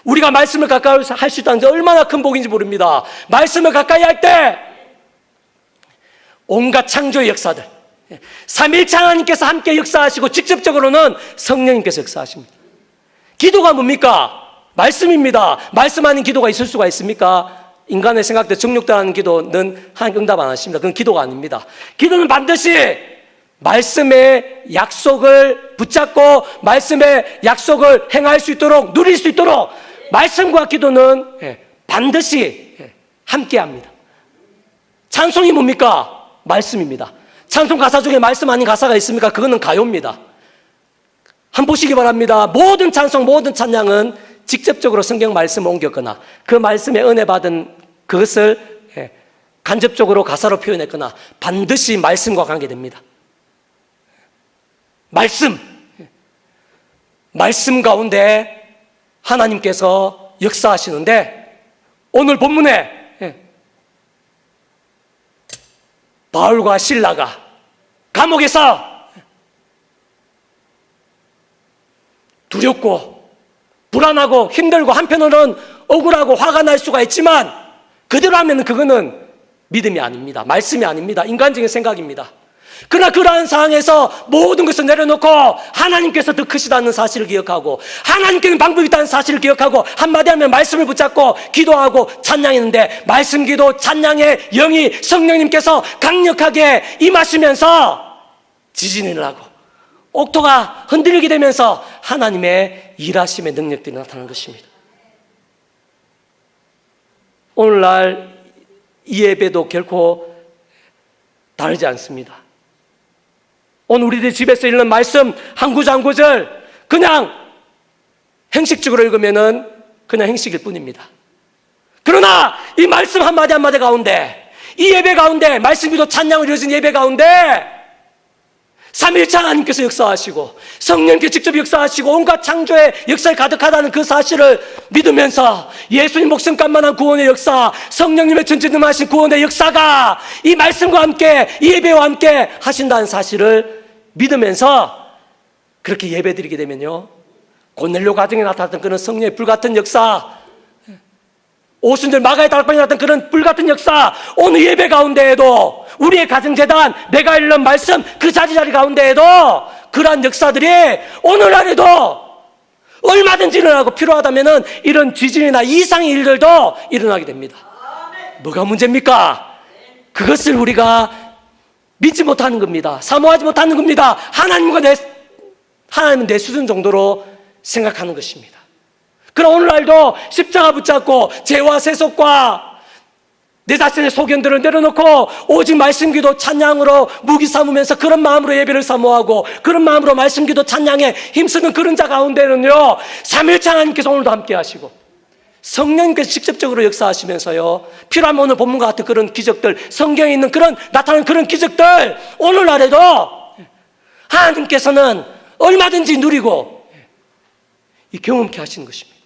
우리가 말씀을 가까이 할 수 있다는 게 얼마나 큰 복인지 모릅니다. 말씀을 가까이 할 때 온갖 창조의 역사들 삼위일체 하나님께서 함께 역사하시고 직접적으로는 성령님께서 역사하십니다. 기도가 뭡니까? 말씀입니다. 말씀 아닌 기도가 있을 수가 있습니까? 인간의 생각대 정욕대로 하는 기도는 하나님 응답 안 하십니다. 그건 기도가 아닙니다. 기도는 반드시 말씀의 약속을 붙잡고 말씀의 약속을 행할 수 있도록 누릴 수 있도록 말씀과 기도는 반드시 함께합니다. 찬송이 뭡니까? 말씀입니다. 찬송 가사 중에 말씀 아닌 가사가 있습니까? 그거는 가요입니다. 한번 보시기 바랍니다. 모든 찬송, 모든 찬양은 직접적으로 성경 말씀을 옮겼거나 그 말씀에 은혜 받은 그것을 간접적으로 가사로 표현했거나 반드시 말씀과 관계됩니다. 말씀 가운데 하나님께서 역사하시는데 오늘 본문에 바울과 실라가 감옥에서 두렵고 불안하고 힘들고 한편으로는 억울하고 화가 날 수가 있지만 그대로 하면 그거는 믿음이 아닙니다. 말씀이 아닙니다. 인간적인 생각입니다. 그러나 그러한 상황에서 모든 것을 내려놓고 하나님께서 더 크시다는 사실을 기억하고 하나님께는 방법이 있다는 사실을 기억하고 한마디 하면 말씀을 붙잡고 기도하고 찬양했는데 말씀 기도 찬양의 영이 성령님께서 강력하게 임하시면서 지진이 나고 옥토가 흔들리게 되면서 하나님의 일하심의 능력들이 나타나는 것입니다. 오늘날 이 예배도 결코 다르지 않습니다. 오늘 우리들 집에서 읽는 말씀 한 구절 한 구절 그냥 형식적으로 읽으면은 그냥 형식일 뿐입니다. 그러나 이 말씀 한마디 한마디 가운데 이 예배 가운데 말씀 기도 찬양을 이루어진 예배 가운데 삼위일체 하나님께서 역사하시고 성령께서 직접 역사하시고 온갖 창조의 역사에 가득하다는 그 사실을 믿으면서 예수님 목숨값만한 구원의 역사, 성령님의 전지전능하신 구원의 역사가 이 말씀과 함께 이 예배와 함께 하신다는 사실을 믿으면서 그렇게 예배드리게 되면요, 고넬료 가정에 나타났던 그런 성령의 불같은 역사, 오순절 마가의 다락방에 나타났던 그런 불같은 역사, 오늘 예배 가운데에도 우리의 가정재단, 내가 읽는 말씀 그 자리 가운데에도 그러한 역사들이 오늘날에도 얼마든지 일어나고 필요하다면 이런 지진이나 이상의 일들도 일어나게 됩니다. 뭐가 문제입니까? 그것을 우리가 믿지 못하는 겁니다. 사모하지 못하는 겁니다. 하나님은 내 수준 정도로 생각하는 것입니다. 그럼 오늘날도 십자가 붙잡고 죄와 세속과 내 자신의 소견들을 내려놓고 오직 말씀기도 찬양으로 무기 삼으면서 그런 마음으로 예배를 사모하고 그런 마음으로 말씀기도 찬양에 힘쓰는 그런 자 가운데는요, 삼위일체 하나님께서 오늘도 함께 하시고 성령님께서 직접적으로 역사하시면서요, 필요하면 오늘 본문과 같은 그런 기적들, 성경에 있는 그런 나타나는 그런 기적들 오늘날에도 하나님께서는 얼마든지 누리고 이 경험케 하시는 것입니다.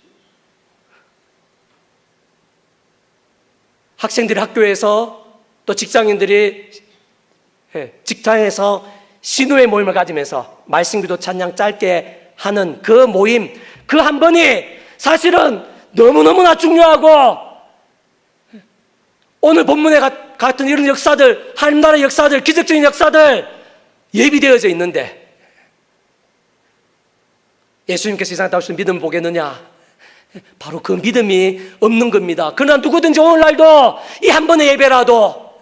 학생들이 학교에서 또 직장인들이 직장에서 신우의 모임을 가지면서 말씀기도 찬양 짧게 하는 그 모임, 그 한 번이 사실은 너무너무나 중요하고 오늘 본문에 같은 이런 역사들, 하나님 나라의 역사들, 기적적인 역사들 예비되어져 있는데 예수님께서 세상에 나오신 믿음을 보겠느냐? 바로 그 믿음이 없는 겁니다. 그러나 누구든지 오늘날도 이 한 번의 예배라도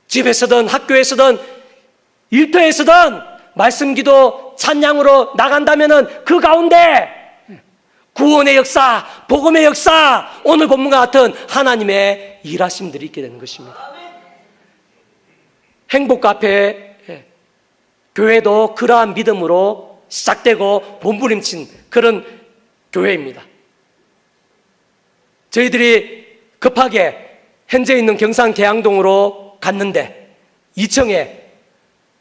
집에서든 학교에서든 일터에서든 말씀기도 찬양으로 나간다면은 그 가운데 구원의 역사, 복음의 역사, 오늘 본문과 같은 하나님의 일하심들이 있게 되는 것입니다. 행복 카페 교회도 그러한 믿음으로 시작되고 몸부림친 그런 교회입니다. 저희들이 급하게 현재 있는 경상 계양동으로 갔는데 2층에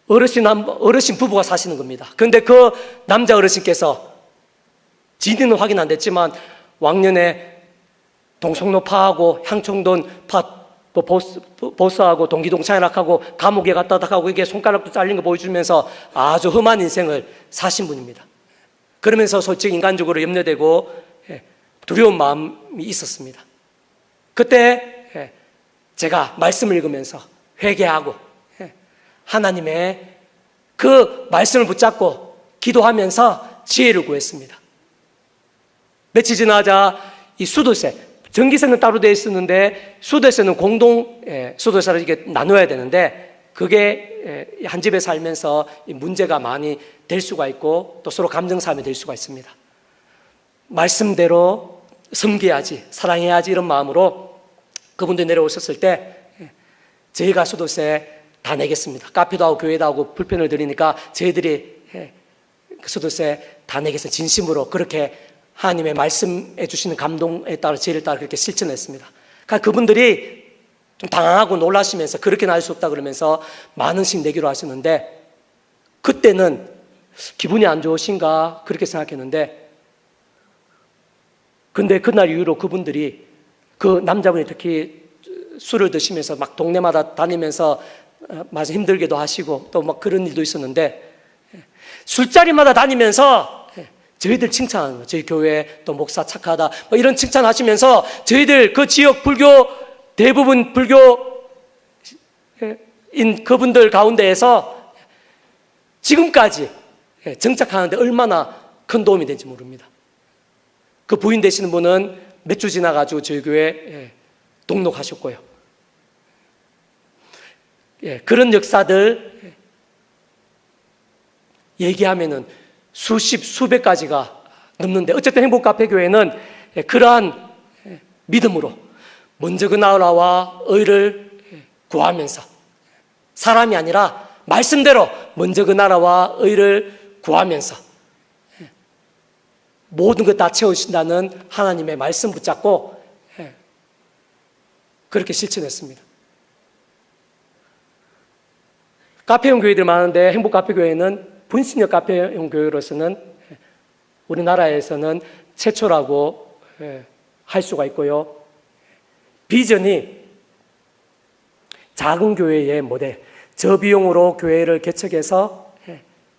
어르신 부부가 사시는 겁니다. 그런데 그 남자 어르신께서 진위는 확인 안 됐지만 왕년에 동성로 파하고 향촌돈 파 보스하고 동기동창회락하고 감옥에 갔다 하고 이게 손가락도 잘린 거 보여주면서 아주 험한 인생을 사신 분입니다. 그러면서 솔직히 인간적으로 염려되고 두려운 마음이 있었습니다. 그때 제가 말씀을 읽으면서 회개하고 하나님의 그 말씀을 붙잡고 기도하면서 지혜를 구했습니다. 며칠 지나자 이 수도세, 전기세는 따로 되어 있었는데 수도세는 공동 수도세를 이게 나눠야 되는데 그게 한 집에 살면서 문제가 많이 될 수가 있고 또 서로 감정싸움이 될 수가 있습니다. 말씀대로 섬겨야지, 사랑해야지 이런 마음으로 그분들 내려오셨을 때 저희가 수도세 다 내겠습니다. 카페도 하고 교회도 하고 불편을 드리니까 저희들이 그 수도세 다 내겠습니다. 진심으로 그렇게 하나님의 말씀해 주시는 감동에 따라 지혜를 따라 그렇게 실천했습니다. 그러니까 그분들이 좀 당황하고 놀라시면서 그렇게 날 수 없다 그러면서 만 원씩 내기로 하시는데 그때는 기분이 안 좋으신가 그렇게 생각했는데 근데 그날 이후로 그분들이 그 남자분이 특히 술을 드시면서 막 동네마다 다니면서 마저 힘들게도 하시고 또 막 그런 일도 있었는데, 술자리마다 다니면서 저희들 칭찬하는 거예요. 저희 교회 또 목사 착하다 뭐 이런 칭찬하시면서 저희들 그 지역 불교, 대부분 불교인 그분들 가운데에서 지금까지 정착하는데 얼마나 큰 도움이 될지 모릅니다. 그 부인 되시는 분은 몇 주 지나가지고 저희 교회에 등록하셨고요. 그런 역사들 얘기하면은 수십, 수백 가지가 넘는데, 어쨌든 행복카페교회는 그러한 믿음으로 먼저 그 나라와 의를 구하면서, 사람이 아니라 말씀대로 먼저 그 나라와 의를 구하면서 모든 것 다 채우신다는 하나님의 말씀 붙잡고 그렇게 실천했습니다. 카페용 교회들 많은데 행복카페교회는 분신역 카페용 교회로서는 우리나라에서는 최초라고 할 수가 있고요. 비전이 작은 교회의 모델, 저비용으로 교회를 개척해서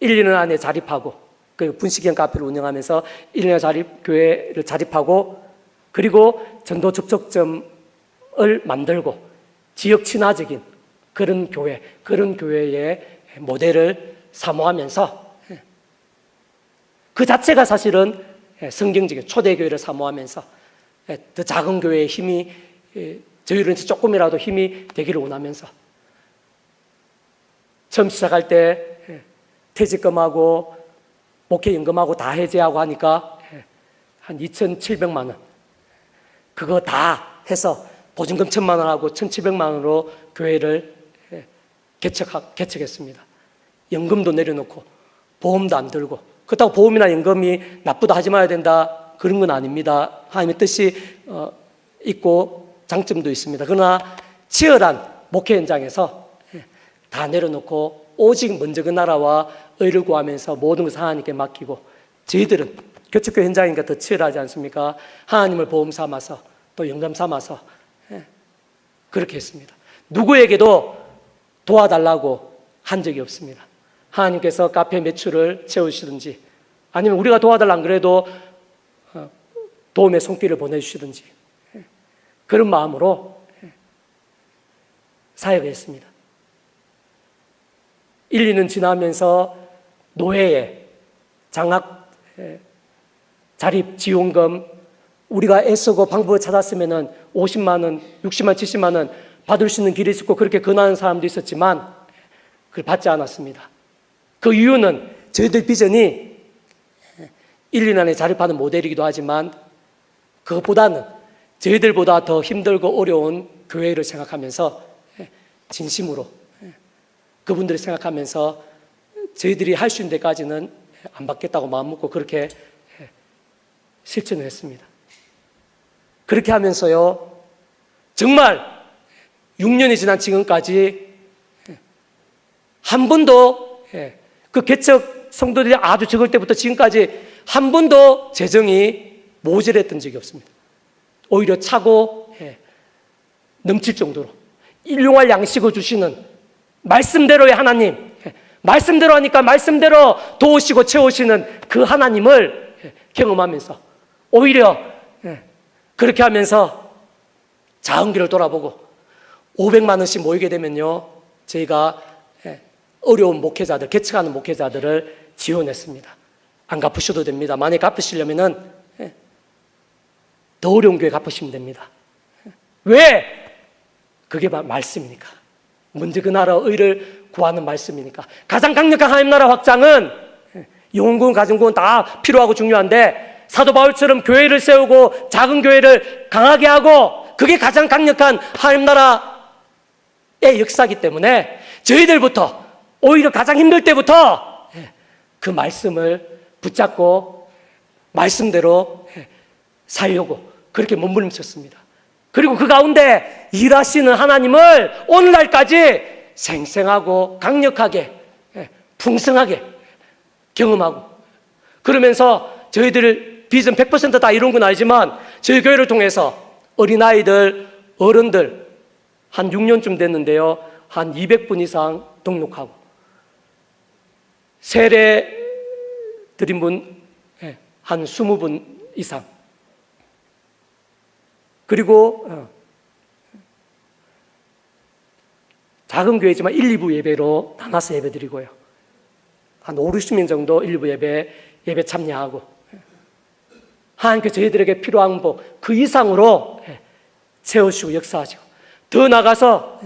1, 2년 안에 자립하고, 그 분식형 카페를 운영하면서 1년 교회를 자립하고, 그리고 전도 접촉점을 만들고 지역 친화적인 그런 교회, 그런 교회의 모델을 사모하면서, 그 자체가 사실은 성경적인 초대교회를 사모하면서 더 작은 교회의 힘이, 저희는 조금이라도 힘이 되기를 원하면서, 처음 시작할 때 퇴직금하고 목회연금하고 다 해제하고 하니까 한 2,700만 원, 그거 다 해서 보증금 1,000만 원하고 1,700만 원으로 교회를 개척했습니다. 연금도 내려놓고 보험도 안 들고, 그렇다고 보험이나 연금이 나쁘다 하지 말아야 된다 그런 건 아닙니다. 하나님의 뜻이 있고 장점도 있습니다. 그러나 치열한 목회 현장에서 다 내려놓고 오직 먼저 그 나라와 의를 구하면서 모든 것을 하나님께 맡기고, 저희들은 교축교회 현장이니까 더 치열하지 않습니까? 하나님을 보험 삼아서 또 영감 삼아서 그렇게 했습니다. 누구에게도 도와달라고 한 적이 없습니다. 하나님께서 카페 매출을 채우시든지, 아니면 우리가 도와달라 안 그래도 도움의 손길을 보내주시든지, 그런 마음으로 사역했습니다. 1, 2년 지나면서 노예의 장학 자립 지원금, 우리가 애쓰고 방법을 찾았으면 50만 원, 60만, 70만 원 받을 수 있는 길이 있었고, 그렇게 권하는 사람도 있었지만 그걸 받지 않았습니다. 그 이유는 저희들 비전이 1, 2년 안에 자립하는 모델이기도 하지만, 그것보다는 저희들보다 더 힘들고 어려운 교회를 생각하면서 진심으로 그분들을 생각하면서 저희들이 할 수 있는 데까지는 안 받겠다고 마음먹고 그렇게 실천을 했습니다. 그렇게 하면서요, 정말 6년이 지난 지금까지 한 번도, 그 개척 성도들이 아주 적을 때부터 지금까지 한 번도 재정이 모자랐던 적이 없습니다. 오히려 차고 넘칠 정도로 일용할 양식을 주시는 말씀대로의 하나님, 말씀대로 하니까 말씀대로 도우시고 채우시는 그 하나님을 경험하면서, 오히려 그렇게 하면서 작은 길을 돌아보고 500만 원씩 모이게 되면요, 저희가 어려운 목회자들, 개척하는 목회자들을 지원했습니다. 안 갚으셔도 됩니다. 만약 갚으시려면은 더 어려운 교회 갚으시면 됩니다. 왜? 그게 말씀이니까. 먼저 그 나라 의를 구하는 말씀이니까. 가장 강력한 하나님 나라 확장은 영혼구원, 가정구원 다 필요하고 중요한데, 사도 바울처럼 교회를 세우고 작은 교회를 강하게 하고, 그게 가장 강력한 하나님 나라의 역사이기 때문에 저희들부터, 오히려 가장 힘들 때부터 그 말씀을 붙잡고 말씀대로 살려고 그렇게 몸부림쳤습니다. 그리고 그 가운데 일하시는 하나님을 오늘날까지 생생하고 강력하게, 풍성하게 경험하고, 그러면서 저희들 비전 100% 다 이룬 건 아니지만 저희 교회를 통해서 어린아이들, 어른들, 한 6년쯤 됐는데요. 한 200분 이상 등록하고 세례 드린 분 한 20분 이상, 그리고 작은 교회지만 1, 2부 예배로 나눠서 예배 드리고요. 한 5, 60명 정도 1, 2부 예배 참여하고, 하나님께 저희들에게 필요한 복 그 이상으로 채우시고 역사하시고, 더 나가서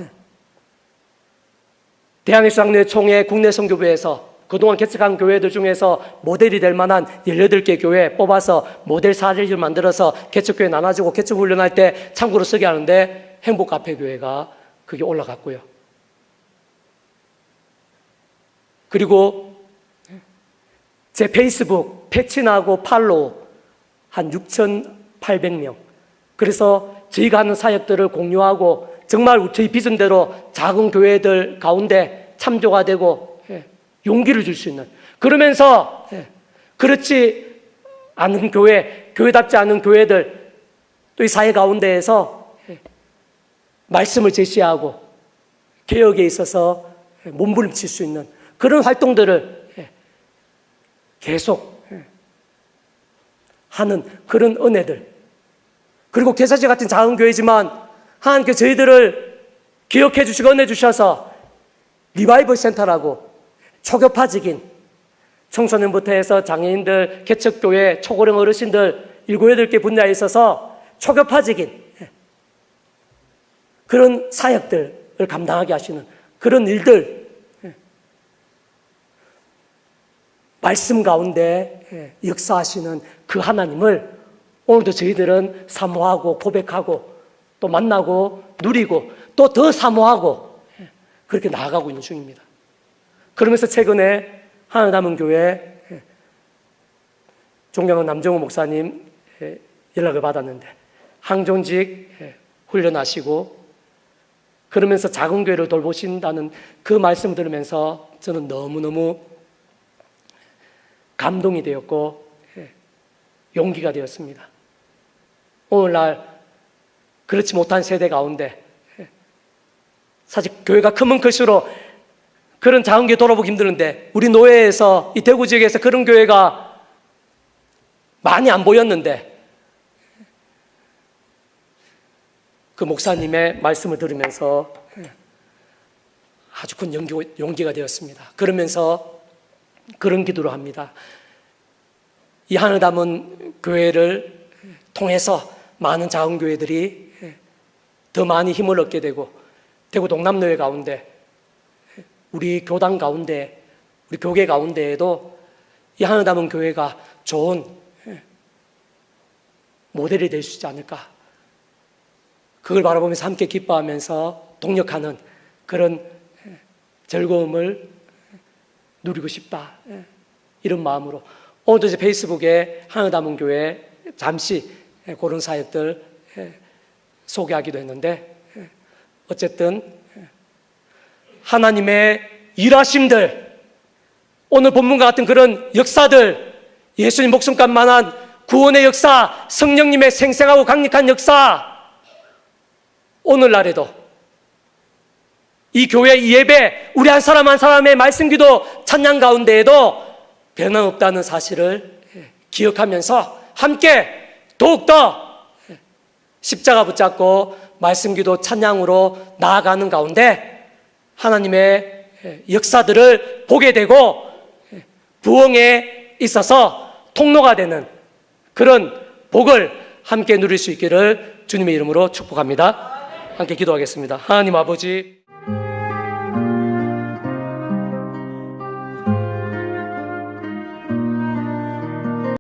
대한예수장로회 총회 국내 선교부에서 그동안 개척한 교회들 중에서 모델이 될 만한 18개 교회 뽑아서 모델 사례를 만들어서 개척교회 나눠주고 개척훈련할 때 참고로 쓰게 하는데 행복카페교회가 그게 올라갔고요. 그리고 제 페이스북 패친하고 팔로우 한 6,800명. 그래서 저희가 하는 사역들을 공유하고 정말 저희 비전대로 작은 교회들 가운데 참조가 되고 용기를 줄 수 있는, 그러면서 그렇지 않은 교회, 교회답지 않은 교회들 또 이 사회 가운데에서 말씀을 제시하고 개혁에 있어서 몸부림칠 수 있는 그런 활동들을 계속 하는 그런 은혜들, 그리고 개사지 같은 작은 교회지만 하나님께 저희들을 기억해 주시고 은혜 주셔서 리바이벌 센터라고 초교파직인 청소년부터 해서 장애인들, 개척교회, 초고령 어르신들 7, 8개 분야에 있어서 초교파직인 그런 사역들을 감당하게 하시는 그런 일들, 말씀 가운데 역사하시는 그 하나님을 오늘도 저희들은 사모하고 고백하고 또 만나고 누리고 또 더 사모하고 그렇게 나아가고 있는 중입니다. 그러면서 최근에 하나님은 교회 존경하는 남정호 목사님 연락을 받았는데 항존직 훈련하시고 그러면서 작은 교회를 돌보신다는 그 말씀을 들으면서 저는 너무너무 감동이 되었고 용기가 되었습니다. 오늘날 그렇지 못한 세대 가운데 사실 교회가 크면 클수록 그런 작은 교회 돌아보기 힘드는데 우리 노회에서 이 대구 지역에서 그런 교회가 많이 안 보였는데 그 목사님의 말씀을 들으면서 아주 큰 용기가 되었습니다. 그러면서 그런 기도를 합니다. 이 하늘 담은 교회를 통해서 많은 작은 교회들이 더 많이 힘을 얻게 되고 대구 동남노회 가운데 우리 교당 가운데 우리 교계 가운데에도 이 하늘 담은 교회가 좋은 모델이 될 수 있지 않을까, 그걸 바라보면서 함께 기뻐하면서 동력하는 그런 즐거움을 누리고 싶다, 이런 마음으로 오늘도 이제 페이스북에 하늘 담은 교회 잠시 그런 사역들 소개하기도 했는데, 어쨌든 하나님의 일하심들, 오늘 본문과 같은 그런 역사들, 예수님 목숨값 만한 구원의 역사, 성령님의 생생하고 강력한 역사, 오늘날에도 이 교회 이 예배, 우리 한 사람 한 사람의 말씀기도 찬양 가운데에도 변함없다는 사실을 기억하면서 함께 더욱더 십자가 붙잡고 말씀기도 찬양으로 나아가는 가운데 하나님의 역사들을 보게 되고 부흥에 있어서 통로가 되는 그런 복을 함께 누릴 수 있기를 주님의 이름으로 축복합니다. 함께 기도하겠습니다. 하나님 아버지,